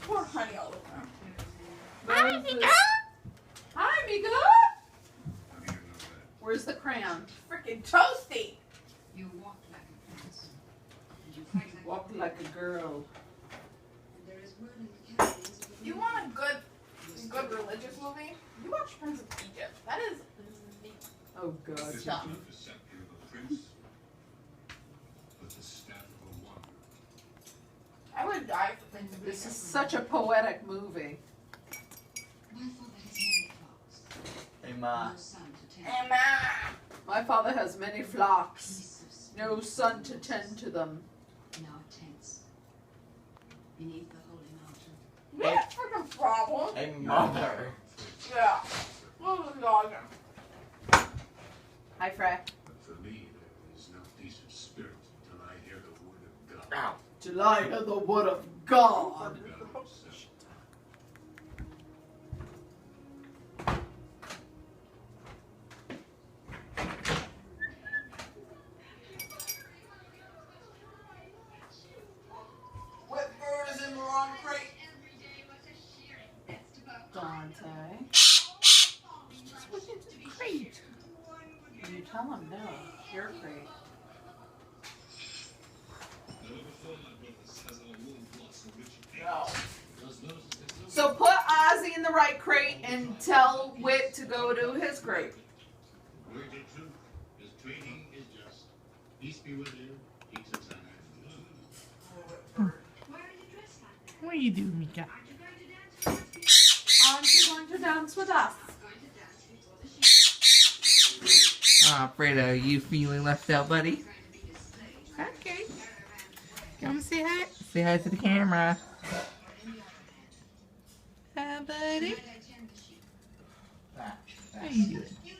Poor honey all over. Hi, Mika. Hi, Mika. Where's the crayon? Freaking toasty. You walk like a prince. And you You fight like walk like a girl. And there is word in the caverns of the You want a good religious movie? You watch Prince of Egypt. That is neat. Oh God. Stop. The scepter of a prince, but the staff of a wanderer. I would die for Prince of Egypt. This is such a poetic movie. My father has many flocks. Hey, Ma. No son to tend. Emma. My father has many flocks. Peace of spirit. No son to tend to them. In our tents. Beneath the holy mountain. That's freaking problem. Hey, Mother. Yeah. What was dog? Hi, Frey. But for me, there is no decent spirit until I hear the word of God. Ow. Till I hear the word of God. God himself. What bird is in the wrong crate? Dante. Great. You tell him no. You're great. No. So put Ozzy in the right crate and tell Wit to go to his crate. Words are true. His training is just. Peace be with you. Keeps us on Why are you dressed like that? What are you doing, Mika? Aren't you going to dance with us? Aren't you going to dance with us? I'm going to dance before the sheep. Ah, Fredo, you feeling left out, buddy? Trying to be displayed. Okay. Come say hi. Say hi to the camera. Hi, buddy. I tend the sheep. How you doing? You